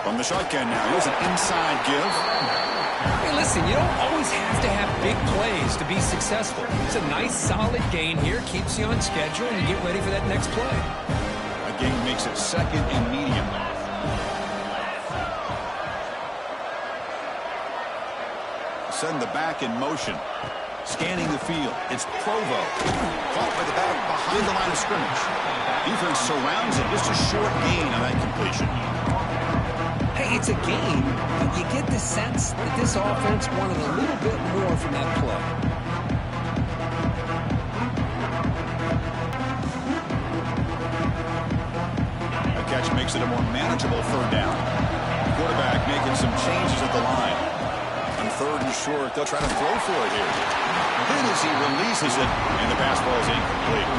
From the shotgun now, here's an inside give. Hey, listen, you don't always have to have big plays to be successful. It's a nice, solid gain here, keeps you on schedule, and you get ready for that next play. A gain makes it 2nd and medium. Send the back in motion. Scanning the field. It's Provo. Caught by the back behind the line of scrimmage. Defense surrounds it. Just a short gain on that completion. Hey, it's a game, but you get the sense that this offense wanted a little bit more from that play. That catch makes it a more manageable 3rd down. Quarterback making some changes at the line. On 3rd and short, they'll try to throw for it here. Then as he releases it, and the pass ball is incomplete.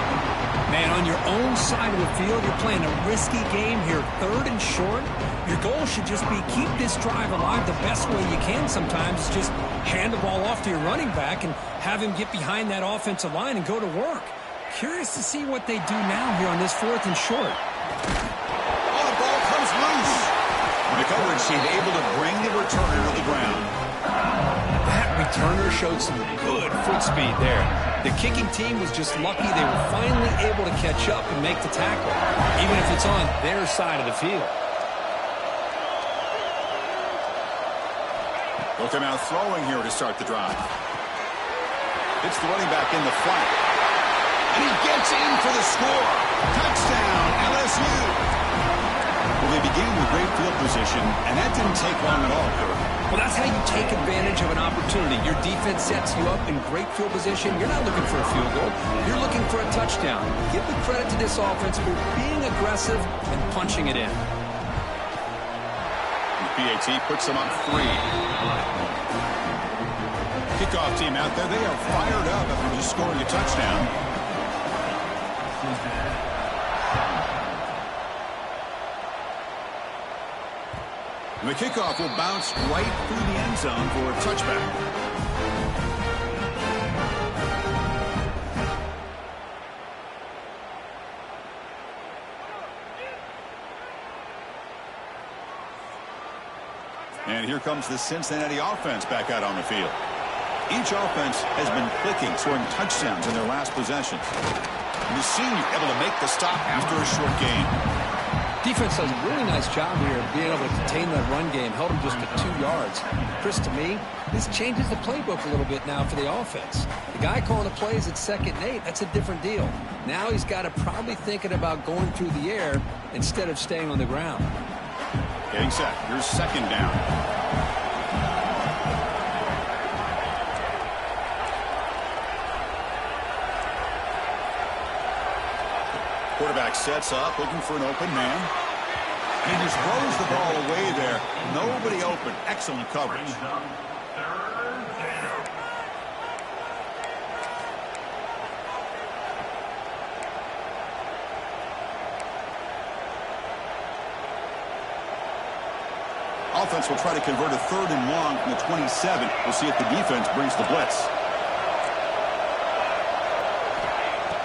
Man, on your own side of the field, you're playing a risky game here. 3rd and short. Your goal should just be keep this drive alive the best way you can sometimes. Is just hand the ball off to your running back and have him get behind that offensive line and go to work. Curious to see what they do now here on this 4th and short. Oh, the ball comes loose. The coverage team able to bring the returner to the ground. That returner showed some good foot speed there. The kicking team was just lucky they were finally able to catch up and make the tackle, even if it's on their side of the field. They'll come out throwing here to start the drive. It's the running back in the flat. And he gets in for the score. Touchdown, LSU. Well, they began with great field position, and that didn't take long at all, Kirk. Well, that's how you take advantage of an opportunity. Your defense sets you up in great field position. You're not looking for a field goal. You're looking for a touchdown. Give the credit to this offense for being aggressive and punching it in. PAT puts them up 3. Kickoff team out there. They are fired up after just scoring a touchdown. And the kickoff will bounce right through the end zone for a touchback. And here comes the Cincinnati offense back out on the field. Each offense has been clicking, scoring touchdowns in their last possessions. And the senior able to make the stop after a short gain. Defense does a really nice job here of being able to contain that run game, held them just to 2 yards. Chris, to me, this changes the playbook a little bit now for the offense. The guy calling the plays at 2nd and 8, that's a different deal. Now he's got to probably thinking about going through the air instead of staying on the ground. Getting set. Here's 2nd down. Quarterback sets up, looking for an open man. He just throws the ball away there. Nobody open. Excellent coverage. Offense will try to convert a 3rd and long from the 27. We'll see if the defense brings the blitz.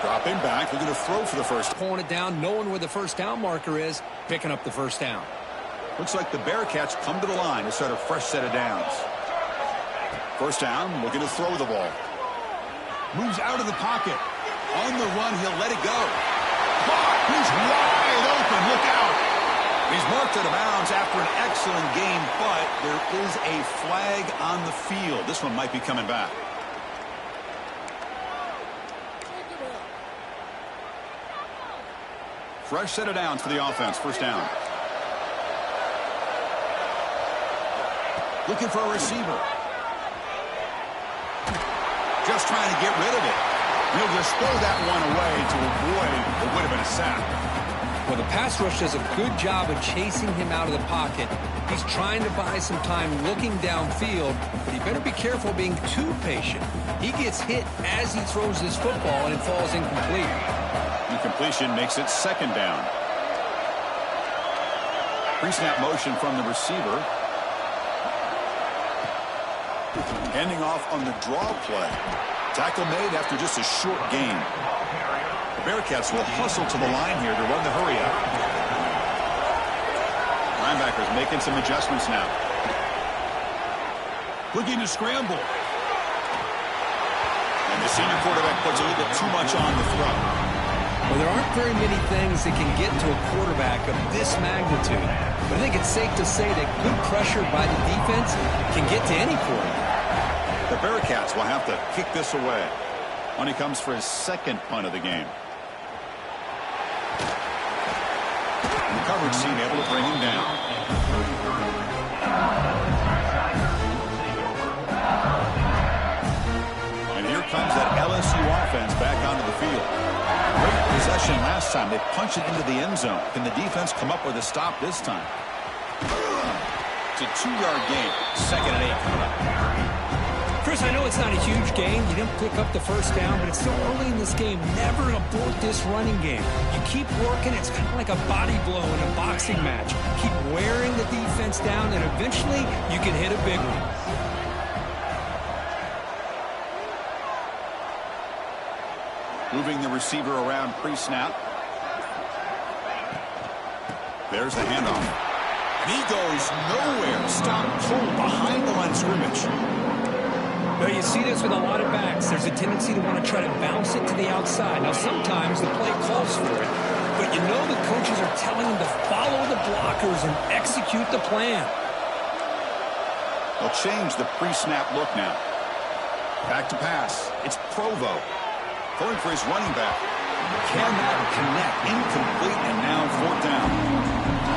Dropping back, looking to throw for the first. Pulling it down, knowing where the first down marker is, picking up the first down. Looks like the Bearcats come to the line to start a fresh set of downs. First down, looking to throw the ball. Moves out of the pocket. On the run, he'll let it go. Caught! He's wide open. Look out! He's marked out of bounds after an excellent game, but there is a flag on the field. This one might be coming back. Fresh set of downs for the offense. First down. Looking for a receiver. Just trying to get rid of it. He'll just throw that one away to avoid what would have been a sack. Well, the pass rush does a good job of chasing him out of the pocket. He's trying to buy some time looking downfield, but he better be careful being too patient. He gets hit as he throws this football, and it falls incomplete. Incompletion makes it 2nd down. Pre-snap motion from the receiver. Handing off on the draw play. Tackle made after just a short gain. The Bearcats will hustle to the line here to run the hurry up. Linebackers making some adjustments now. Looking to scramble. And the senior quarterback puts a little bit too much on the throw. Well, there aren't very many things that can get to a quarterback of this magnitude. But I think it's safe to say that good pressure by the defense can get to any quarterback. The Bearcats will have to kick this away when he comes for his second punt of the game. And the coverage team able to bring him down. And here comes that LSU offense back onto the field. Great possession last time. They punched it into the end zone. Can the defense come up with a stop this time? It's a 2-yard gain. 2nd and 8 coming up. Chris, I know it's not a huge game. You didn't pick up the first down, but it's so early in this game. Never abort this running game. You keep working. It's kind of like a body blow in a boxing match. Keep wearing the defense down, and eventually you can hit a big one. Moving the receiver around pre-snap. There's the handoff. And he goes nowhere. Stop cold behind the line of scrimmage. Well, you see this with a lot of backs. There's a tendency to want to try to bounce it to the outside. Now, sometimes the play calls for it, but you know the coaches are telling them to follow the blockers and execute the plan. They'll change the pre-snap look now. Back to pass. It's Provo. Going for his running back. Cannot connect. Incomplete, and now 4th down.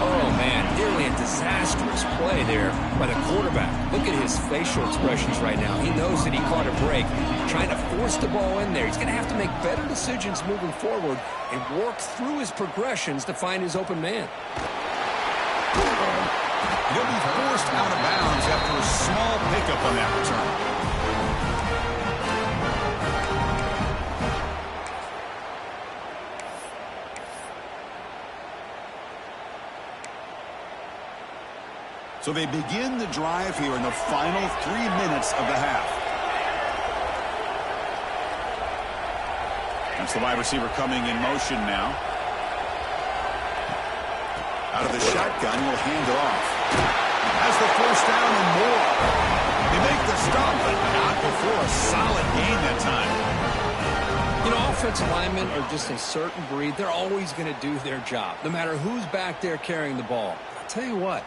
Oh, man, nearly a disastrous play there by the quarterback. Look at his facial expressions right now. He knows that he caught a break, trying to force the ball in there. He's going to have to make better decisions moving forward and work through his progressions to find his open man. He'll be forced out of bounds after a small pickup on that return. So they begin the drive here in the final 3 minutes of the half. That's the wide receiver coming in motion now. Out of the shotgun, he'll hand it off. Has the 1st down and more. They make the stop, but not before a solid gain that time. You know, offensive linemen are just a certain breed. They're always going to do their job, no matter who's back there carrying the ball. I'll tell you what.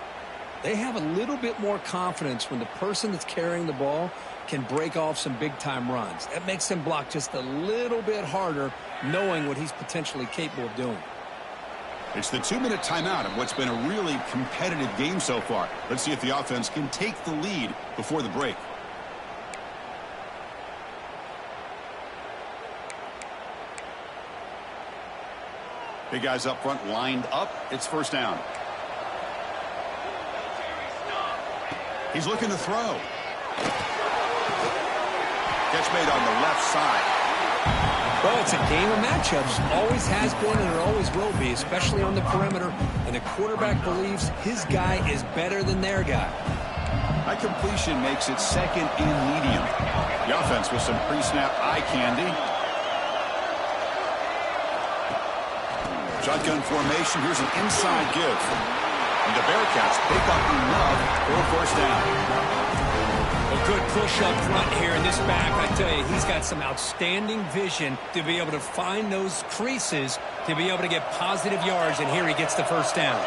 They have a little bit more confidence when the person that's carrying the ball can break off some big-time runs. That makes them block just a little bit harder, knowing what he's potentially capable of doing. It's the 2-minute timeout of what's been a really competitive game so far. Let's see if the offense can take the lead before the break. Big guys up front lined up. It's 1st down. He's looking to throw. Catch made on the left side. Well, it's a game of matchups. Always has been and it always will be, especially on the perimeter. And the quarterback believes his guy is better than their guy. High completion makes it 2nd and medium. The offense with some pre-snap eye candy. Shotgun formation. Here's an inside give. And the Bearcats pick up enough for 1st down. A good push up front here in this back. I tell you, he's got some outstanding vision to be able to find those creases, to be able to get positive yards, and here he gets the 1st down.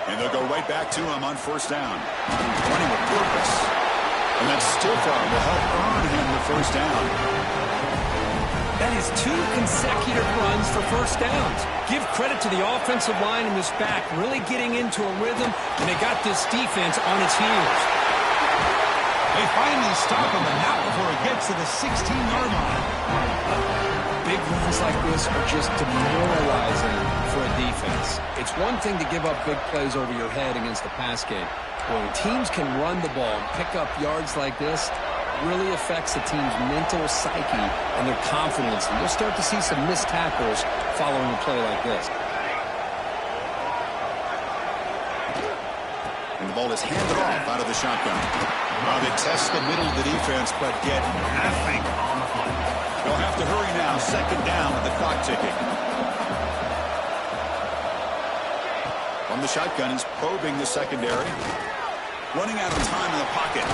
And they'll go right back to him on 1st down. Running with purpose. And that stiff arm will help earn him the 1st down. That is 2 consecutive runs for 1st downs. Give credit to the offensive line in this back, really getting into a rhythm, and they got this defense on its heels. They finally stop him, but not before it gets to the 16-yard line. Big runs like this are just demoralizing for a defense. It's one thing to give up big plays over your head against the pass game. When teams can run the ball and pick up yards like this, really affects the team's mental psyche and their confidence. And you'll start to see some missed tackles following a play like this. And the ball is handed off out of the shotgun. Well, they test the middle of the defense, but get nothing. They'll have to hurry now. 2nd down with the clock ticking. From the shotgun, he's probing the secondary. Running out of time in the pocket.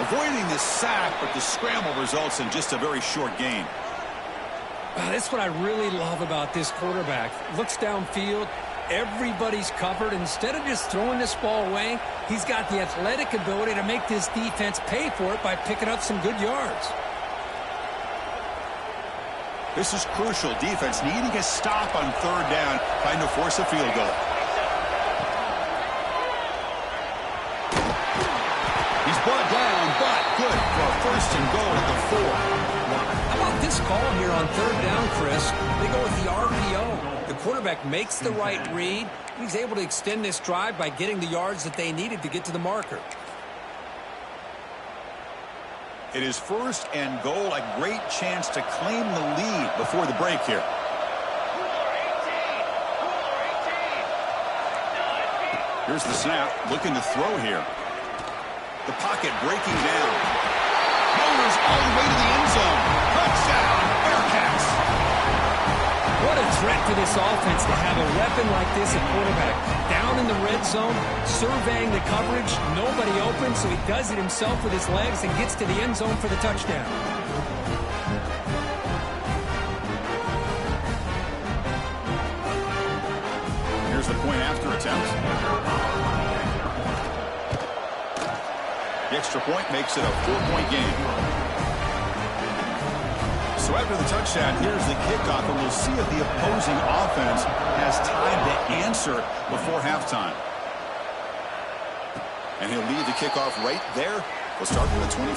Avoiding the sack, but the scramble results in just a very short gain. That's what I really love about this quarterback. Looks downfield. Everybody's covered. Instead of just throwing this ball away, he's got the athletic ability to make this defense pay for it by picking up some good yards. This is crucial. Defense needing a stop on third down, trying to force a field goal. He's brought down, but good for a first and goal at the 4. How about this call here on third down, Chris? They go with the RPO. The quarterback makes the right read. He's able to extend this drive by getting the yards that they needed to get to the marker. It is first and goal, a great chance to claim the lead before the break here. Here's the snap, looking to throw here. The pocket breaking down. Motors all the way to the end zone. Touchdown, Bearcats. What a threat to this offense to have a weapon like this at quarterback. Down in the red zone, surveying the coverage, nobody open, so he does it himself with his legs and gets to the end zone for the touchdown. Here's the point after attempt. The extra point makes it a 4-point game. So after the touchdown, here's the kickoff, and we'll see if the opposing offense has time to answer before halftime. And he'll leave the kickoff right there. We'll start with the 25.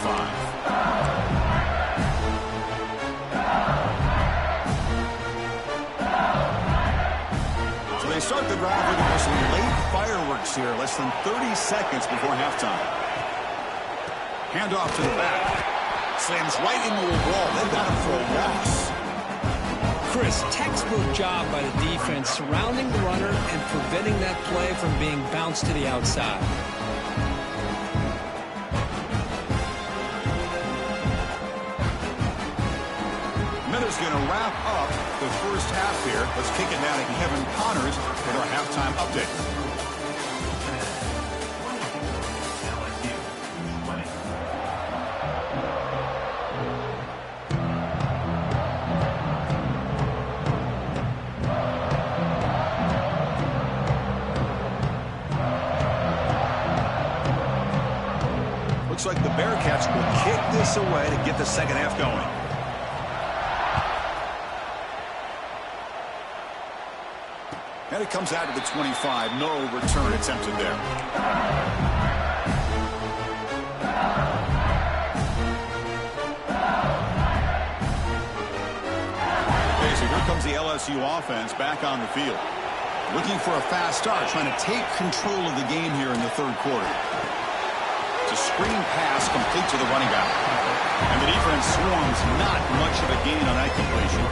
So they start the drive looking for some late fireworks here, less than 30 seconds before halftime. Handoff to the back. Slams right into a wall. They've got him for a loss. Chris, textbook job by the defense surrounding the runner and preventing that play from being bounced to the outside. Miller's going to wrap up the first half here. Let's kick it down to Kevin Connors with our halftime update. Looks like the Bearcats will kick this away to get the second half going. And it comes out to the 25. No return attempted there. Okay, so here comes the LSU offense back on the field. Looking for a fast start, trying to take control of the game here in the third quarter. It's a screen pass complete to the running back. And the defense swarms, not much of a gain on that completion.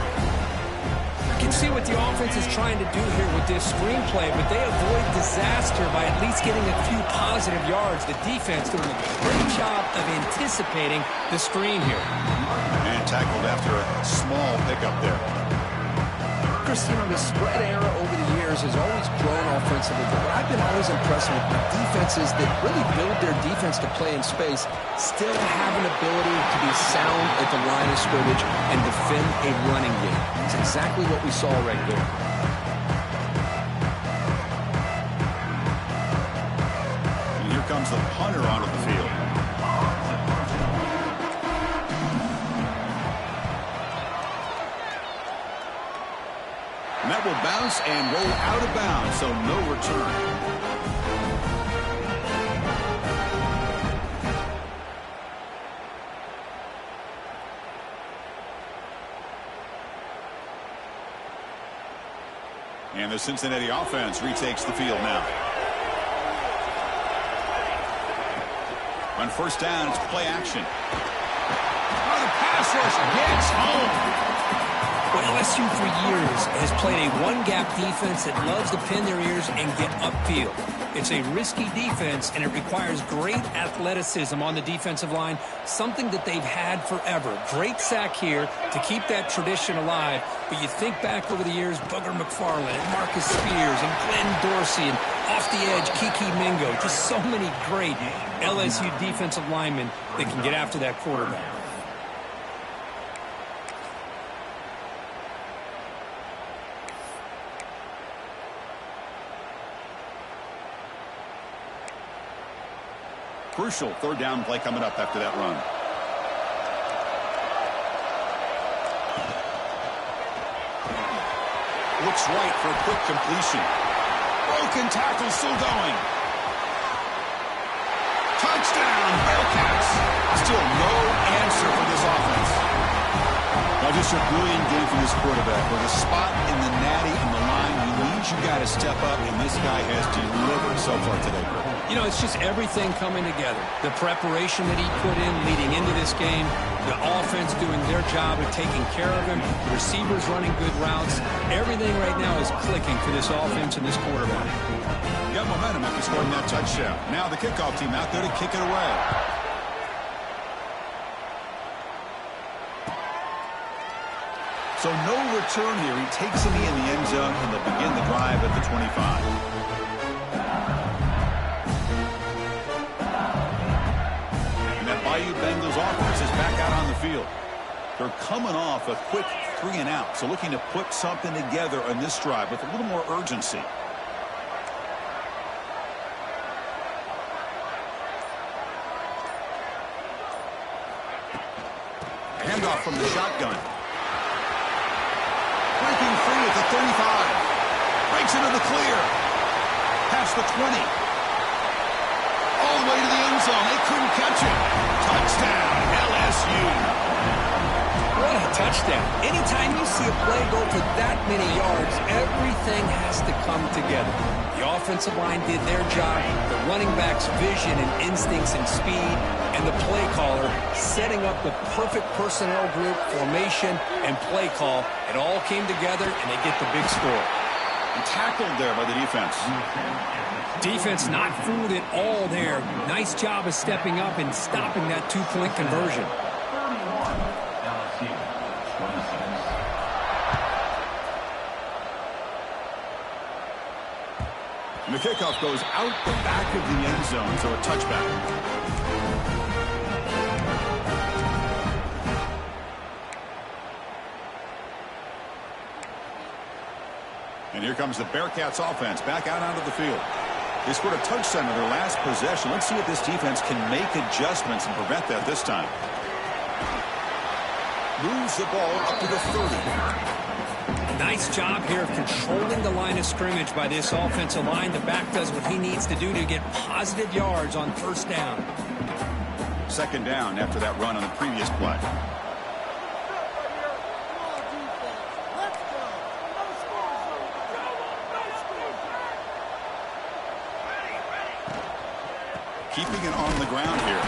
You can see what the offense is trying to do here with this screenplay, but they avoid disaster by at least getting a few positive yards. The defense doing a great job of anticipating the screen here. And tackled after a small pickup there. Chris, you know, the spread era over the years has always grown offensively, but what I've been always impressed with defenses that really build their defense to play in space still have an ability to be sound at the line of scrimmage and defend a running game. It's exactly what we saw right there. And here comes the punter onto the field. And that will bounce and roll out of bounds, so no return. And the Cincinnati offense retakes the field now. On first down, it's play action. Oh, the pass rush gets home. Well, LSU for years has played a one-gap defense that loves to pin their ears and get upfield. It's a risky defense, and it requires great athleticism on the defensive line, something that they've had forever. Great sack here to keep that tradition alive. But you think back over the years, Booger McFarland and Marcus Spears and Glenn Dorsey and off the edge, Kiki Mingo. Just so many great LSU defensive linemen that can get after that quarterback. Crucial third down play coming up after that run. Looks right for a quick completion. Broken tackle still going. Touchdown, Bearcats. Still no answer for this offense. Now just a brilliant game from this quarterback. With a spot in the natty and the line, he needs you guys to step up, and this guy has delivered so far today, Bro. You know, it's just everything coming together. The preparation that he put in leading into this game, the offense doing their job of taking care of him, the receivers running good routes. Everything right now is clicking for this offense and this quarterback. Got momentum after scoring that touchdown. Now the kickoff team out there to kick it away. So no return here. He takes a knee in the end zone, and they'll begin the drive at the 25. Bengals offense is back out on the field. They're coming off a quick 3-and-out, so looking to put something together on this drive with a little more urgency. Handoff from the shotgun. Breaking free at the 35. Breaks into the clear. Past the 20. All the way to the end zone. They couldn't catch him. Touchdown, LSU. What a touchdown. Anytime you see a play go for that many yards, everything has to come together. The offensive line did their job, the running back's vision and instincts and speed, and the play caller setting up the perfect personnel group, formation, and play call. It all came together, and they get the big score. And tackled there by the defense. Defense not fooled at all there. Nice job of stepping up and stopping that two-point conversion. And the kickoff goes out the back of the end zone, so a touchback. And here comes the Bearcats offense back out onto the field. They scored a touchdown in their last possession. Let's see if this defense can make adjustments and prevent that this time. Moves the ball up to the 30. Nice job here of controlling the line of scrimmage by this offensive line. The back does what he needs to do to get positive yards on first down. Second down after that run on the previous play. Keeping it on the ground here.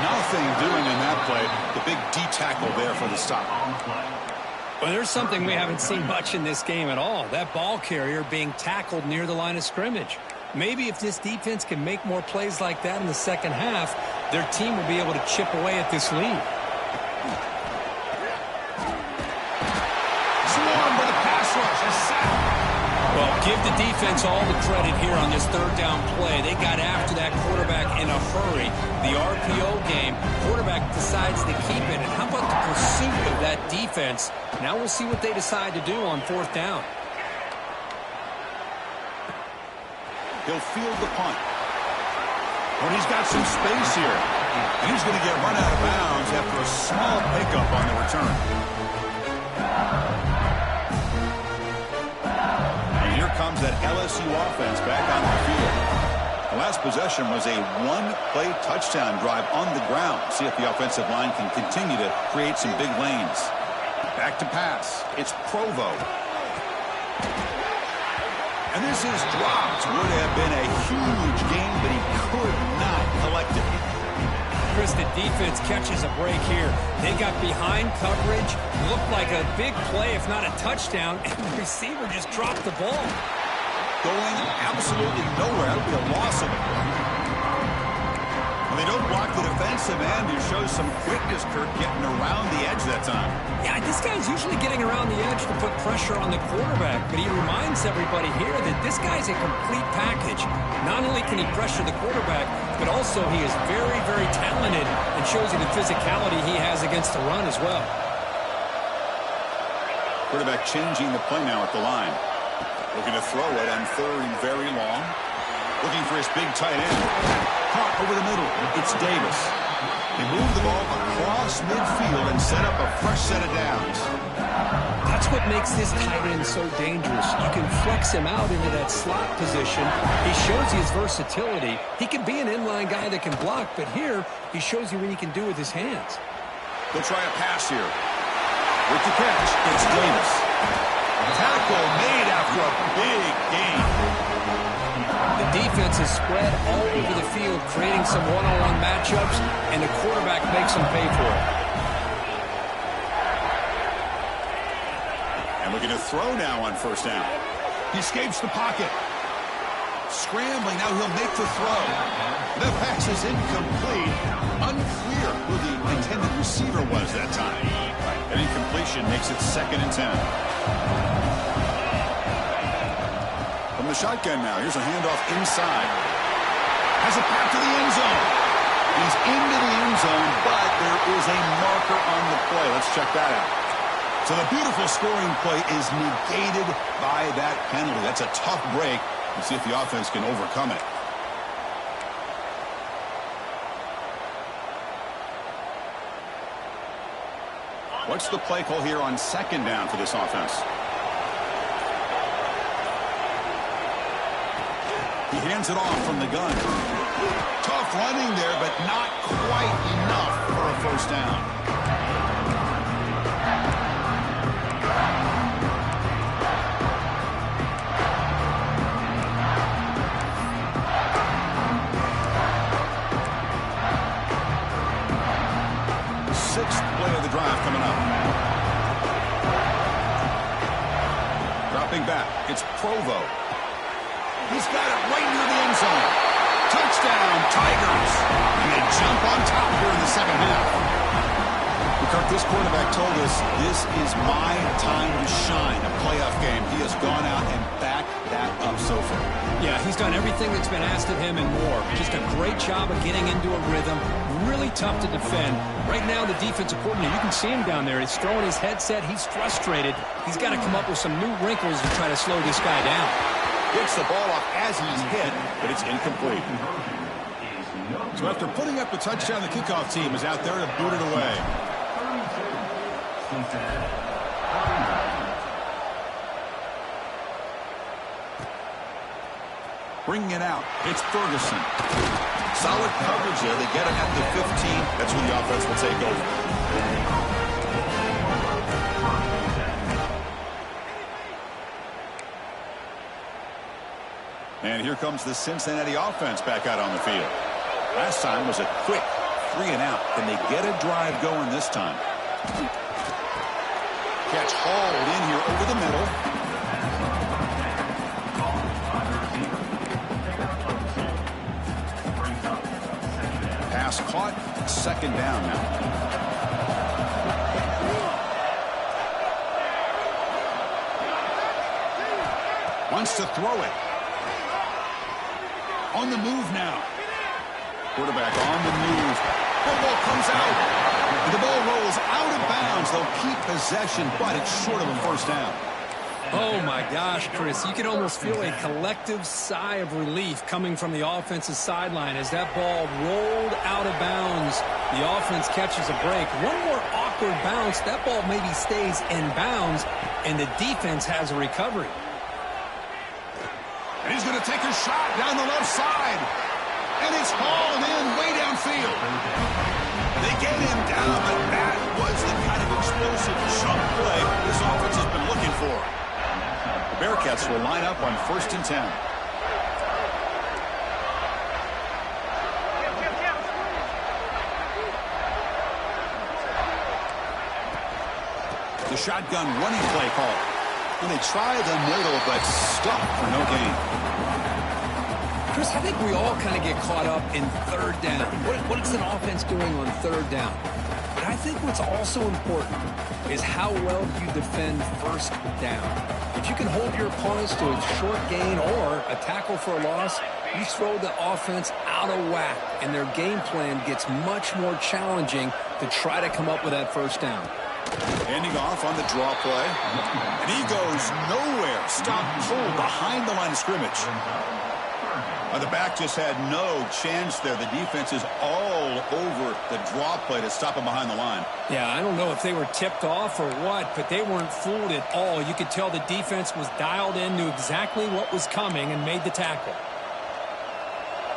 Nothing doing in that play. The big D tackle there for the stop. Well, there's something we haven't seen much in this game at all. That ball carrier being tackled near the line of scrimmage. Maybe if this defense can make more plays like that in the second half, their team will be able to chip away at this lead. Swarmed by the pass rush. A sack. Well, give the defense all the credit here on this third down play. They got after that quarterback in a hurry. The RPO game, quarterback decides to keep it. And how about the pursuit of that defense? Now we'll see what they decide to do on fourth down. He'll field the punt. But he's got some space here. And he's going to get run out of bounds after a small pickup on the return. Comes that LSU offense back on the field. The last possession was a one-play touchdown drive on the ground. See if the offensive line can continue to create some big lanes. Back to pass. It's Provo. And this is dropped. Would have been a huge game, but he could not collect it. Chris, the defense catches a break here. They got behind coverage, looked like a big play, if not a touchdown, and the receiver just dropped the ball. Going absolutely nowhere. That would be a loss of it. When they don't block the defensive end, it shows some quickness, Kirk, getting around the edge that time. Yeah, this guy's usually getting around the edge to put pressure on the quarterback, but he reminds everybody here that this guy's a complete package. Not only can he pressure the quarterback, but also he is very, very talented and shows you the physicality he has against the run as well. Quarterback changing the play now at the line. Looking to throw it on 3rd and very long. Looking for his big tight end. Caught over the middle. It's Davis. They move the ball across midfield and set up a fresh set of downs. That's what makes this tight end so dangerous. You can flex him out into that slot position. He shows you his versatility. He can be an inline guy that can block, but here he shows you what he can do with his hands. They'll try a pass here. With the catch, it's Davis. Tackle made after a big gain. The defense is spread all over the field, creating some one-on-one matchups, and the quarterback makes them pay for it. And looking to throw now on 1st down. He escapes the pocket. Scrambling, now he'll make the throw. The pass is incomplete. Unclear who the intended receiver was that time. An incompletion makes it 2nd and 10. From the shotgun now, here's a handoff inside. Has a path to the end zone. He's into the end zone, but there is a marker on the play. Let's check that out. So the beautiful scoring play is negated by that penalty. That's a tough break. Let's see if the offense can overcome it. What's the play call here on 2nd down for this offense? He hands it off from the gun. Tough running there, but not quite enough for a 1st down. Sixth play of the drive coming up. Dropping back, it's Provo. He's got it right near the end zone. Touchdown, Tigers. And they jump on top here in the 2nd half. Kirk, this quarterback told us this is my time to shine, a playoff game. He has gone out and backed that up so far. Yeah, he's done everything that's been asked of him and more. Just a great job of getting into a rhythm. Really tough to defend. Right now, the defensive coordinator, you can see him down there. He's throwing his headset. He's frustrated. He's got to come up with some new wrinkles to try to slow this guy down. Gets the ball off as he's hit, but it's incomplete. So after putting up the touchdown, the kickoff team is out there to boot it away. Bringing it out, it's Ferguson. Solid coverage there. They get it at the 15. That's when the offense will take over. And here comes the Cincinnati offense back out on the field. Last time was a quick 3 and out. Can they get a drive going this time? Catch hauled in here over the middle. Pass caught. 2nd down now. Wants to throw it. On the move now. Quarterback on the move. The ball comes out. The ball rolls out of bounds. They'll keep possession, but it's short of a 1st down. Oh, my gosh, Chris. You can almost feel a collective sigh of relief coming from the offensive sideline as that ball rolled out of bounds. The offense catches a break. One more awkward bounce. That ball maybe stays in bounds, and the defense has a recovery. And he's going to take a shot down the left side. And it's hauled in way downfield. They get him down, but that was the kind of explosive chunk play this offense has been looking for. The Bearcats will line up on 1st and 10. The shotgun running play call. And they try the middle, but stop for no gain. Chris, I think we all kind of get caught up in third down. What is an offense doing on third down? But I think what's also important is how well you defend first down. If you can hold your opponents to a short gain or a tackle for a loss, you throw the offense out of whack, and their game plan gets much more challenging to try to come up with that first down. Handing off on the draw play. And he goes nowhere. Stop pulled behind the line of scrimmage. The back just had no chance there. The defense is all over the draw play to stop him behind the line. Yeah, I don't know if they were tipped off or what, but they weren't fooled at all. You could tell the defense was dialed in, knew exactly what was coming, and made the tackle.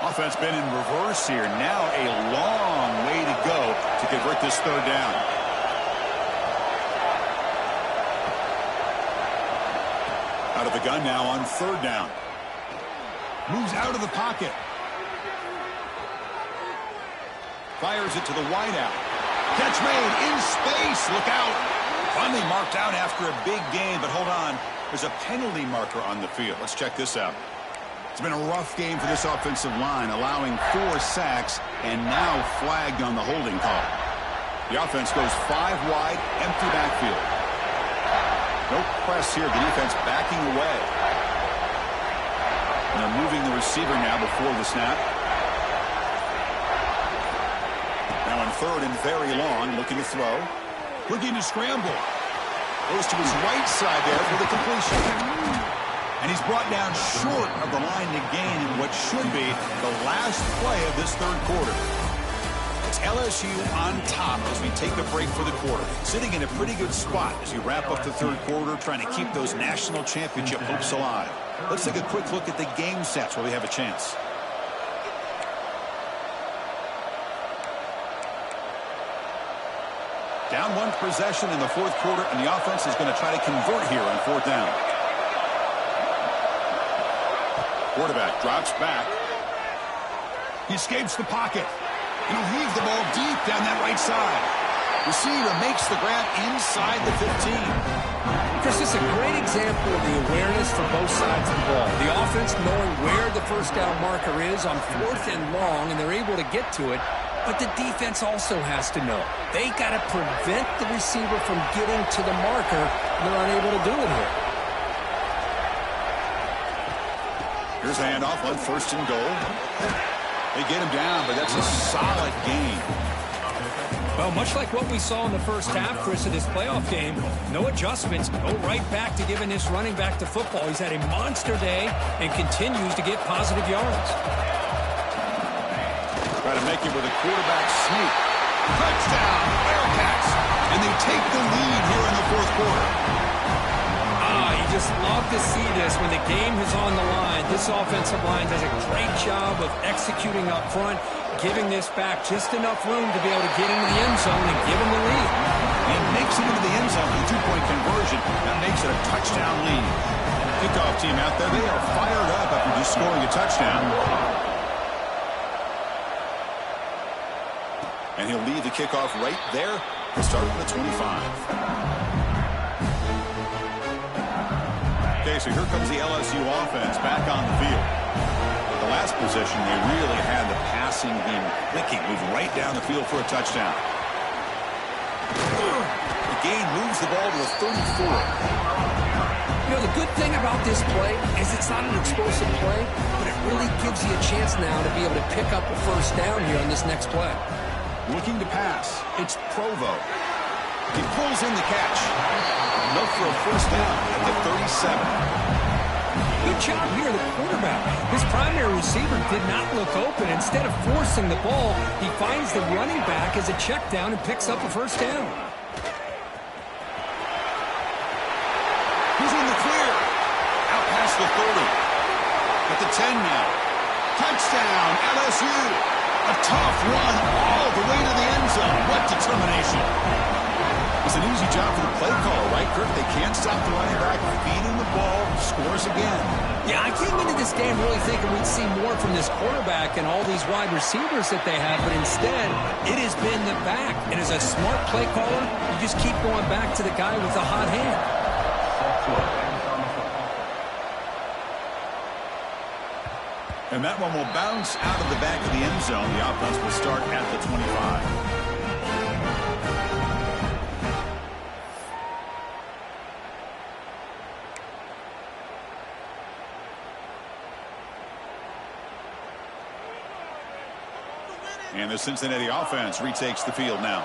Offense been in reverse here. Now a long way to go to convert this third down. Out of the gun now on third down. Moves out of the pocket. Fires it to the wideout. Catch made in space. Look out. Finally marked out after a big gain, but hold on. There's a penalty marker on the field. Let's check this out. It's been a rough game for this offensive line, allowing 4 sacks and now flagged on the holding call. The offense goes 5 wide, empty backfield. No press here. The defense backing away. And they're moving the receiver now before the snap. Now on third and very long, looking to throw. Looking to scramble. Goes to his right side there for the completion. And he's brought down short of the line to gain in what should be the last play of this third quarter. It's LSU on top as we take a break for the quarter. Sitting in a pretty good spot as we wrap up the third quarter, trying to keep those national championship hopes alive. Let's take a quick look at the game sets where we have a chance. Down 1 possession in the fourth quarter, and the offense is going to try to convert here on fourth down. Quarterback drops back. He escapes the pocket. And he'll heave the ball deep down that right side. Receiver makes the grab inside the 15. Chris, this is a great example of the awareness for both sides of the ball. The offense knowing where the first down marker is on fourth and long, and they're able to get to it. But the defense also has to know. They got to prevent the receiver from getting to the marker. They're unable to do it here. Here's a handoff on first and goal. They get him down, but that's a solid gain. Well, much like what we saw in the first half, Chris, of this playoff game, no adjustments. Go right back to giving this running back to football. He's had a monster day and continues to get positive yards. Try to make it with a quarterback sneak. Touchdown, Bearcats. And they take the lead here in the fourth quarter. You just love to see this when the game is on the line. This offensive line does a great job of executing up front, giving this back just enough room to be able to get into the end zone and give him the lead. He makes it into the end zone with a 2-point conversion. That makes it a touchdown lead. Kickoff team out there, they are fired up after just scoring a touchdown. And he'll leave the kickoff right there to start at the 25. Okay, so here comes the LSU offense back on the field. The last possession, they really had the passing game clicking, moving right down the field for a touchdown. The gain moves the ball to the 34. You know, the good thing about this play is it's not an explosive play, but it really gives you a chance now to be able to pick up a first down here on this next play. Looking to pass. It's Provo. He pulls in the catch. Enough for a first down at the 37. Good job here, the quarterback. His primary receiver did not look open. Instead of forcing the ball, he finds the running back as a check down and picks up a first down. He's in the clear. Out past the 30. At the 10 now. Touchdown, LSU. A tough run all the way to the end zone. What determination. It's an easy job for the play caller, right, Kirk? They can't stop the running back, feeding the ball, scores again. Yeah, I came into this game really thinking we'd see more from this quarterback and all these wide receivers that they have, but instead, it has been the back. And as a smart play caller, you just keep going back to the guy with the hot hand. And that one will bounce out of the back of the end zone. The offense will start at the 25. And the Cincinnati offense retakes the field now.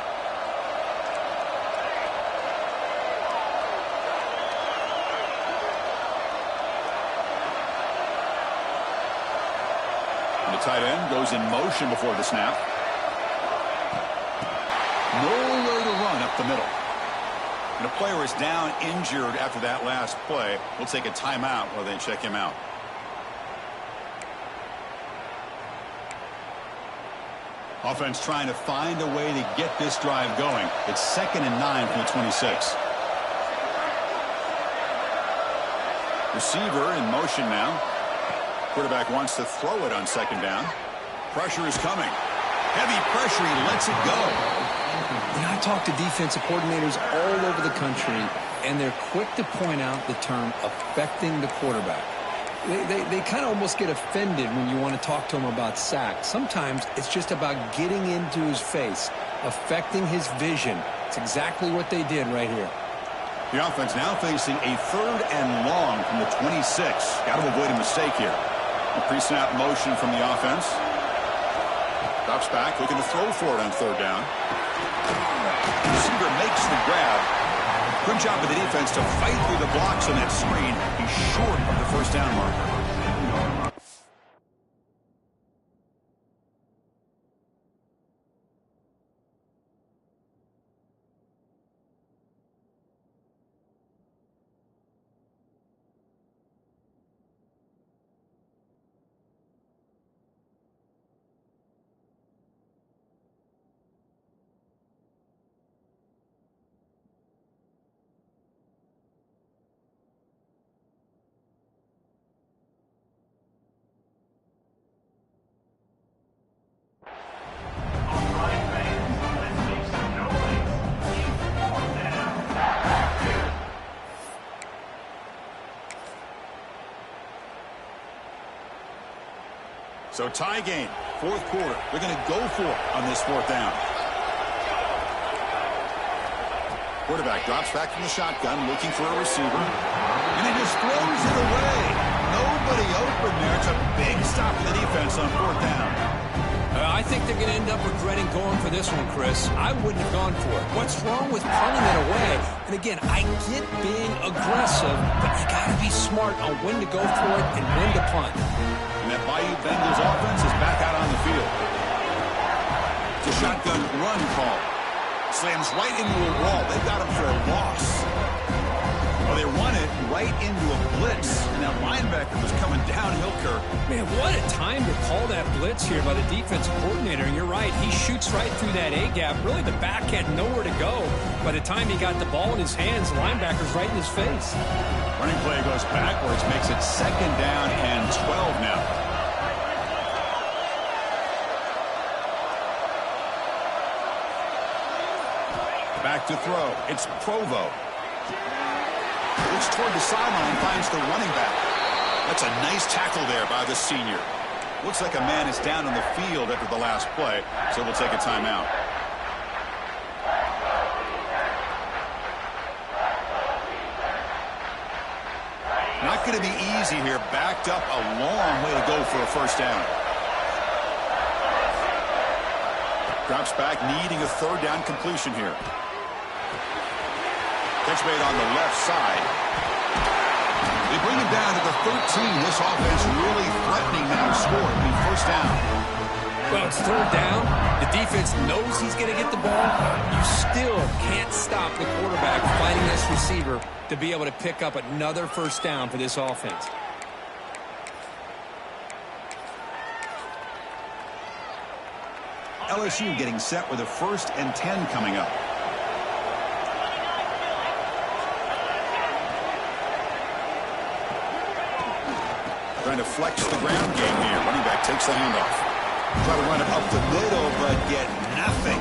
And the tight end goes in motion before the snap. Nowhere to run up the middle. And a player is down injured after that last play. We'll take a timeout while they check him out. Offense trying to find a way to get this drive going. It's 2nd and 9 from the 26. Receiver in motion now. Quarterback wants to throw it on 2nd down. Pressure is coming. Heavy pressure. He lets it go. You know, I talk to defensive coordinators all over the country, and they're quick to point out the term affecting the quarterback. They kind of almost get offended when you want to talk to them about sacks. Sometimes it's just about getting into his face, affecting his vision. It's exactly what they did right here. The offense now facing a 3rd and long from the 26. Got to avoid a mistake here. The pre-snap motion from the offense. Drops back, looking to throw for it on 3rd down. The receiver makes the grab. Good job of the defense to fight through the blocks on that screen. He's short of the 1st down marker. So tie game, 4th quarter. They're going to go for it on this 4th down. Quarterback drops back from the shotgun, looking for a receiver. And he just throws it away. Nobody open there. It's a big stop for the defense on 4th down. I think they're going to end up regretting going for this one, Chris. I wouldn't have gone for it. What's wrong with punting it away? And again, I get being aggressive, but you got to be smart on when to go for it and when to punt. And that Bayou Bengals offense is back out on the field. It's a shotgun run call. Slams right into a wall. They've got him for a loss. Well, they run it right into a blitz. And that linebacker was coming downhill, Kirk. Man, what a time to call that blitz here by the defensive coordinator. And you're right, he shoots right through that A-gap. Really, the back had nowhere to go. By the time he got the ball in his hands, the linebacker's right in his face. Running play goes backwards, makes it 2nd down and 12 now. Back to throw. It's Provo. Looks toward the sideline, finds the running back. That's a nice tackle there by the senior. Looks like a man is down on the field after the last play, so we'll take a timeout. Not going to be easy here. Backed up a long way to go for a 1st down. Drops back, needing a 3rd down completion here. Catch made on the left side. They bring him down to the 13. This offense really threatening now to score. It'll be 1st down. Well, it's 3rd down. The defense knows he's going to get the ball. You still can't stop the quarterback fighting this receiver to be able to pick up another 1st down for this offense. LSU getting set with a 1st and 10 coming up. Trying to flex the ground game here. Running back takes the handoff. Try to run it up the middle, but get nothing.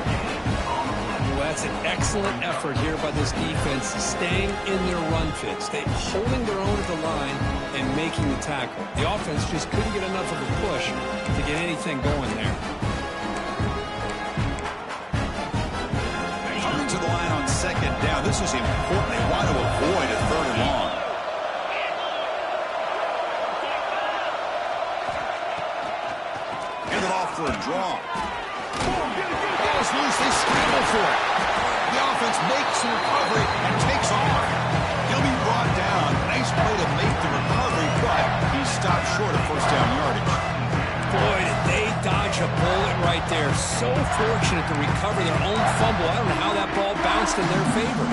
Well, that's an excellent effort here by this defense, staying in their run fit, holding their own at the line and making the tackle. The offense just couldn't get enough of a push to get anything going there. Coming to the line on second down. This is important. They want to avoid a third and long. Hand it off for a draw. Ball's loose. They scramble for it. The offense makes the recovery and takes off. He'll be brought down. Nice play to make the recovery, but he stopped short of first down yardage. Boy, did they dodge a bullet right there. So fortunate to recover their own fumble. I don't know how that ball bounced in their favor.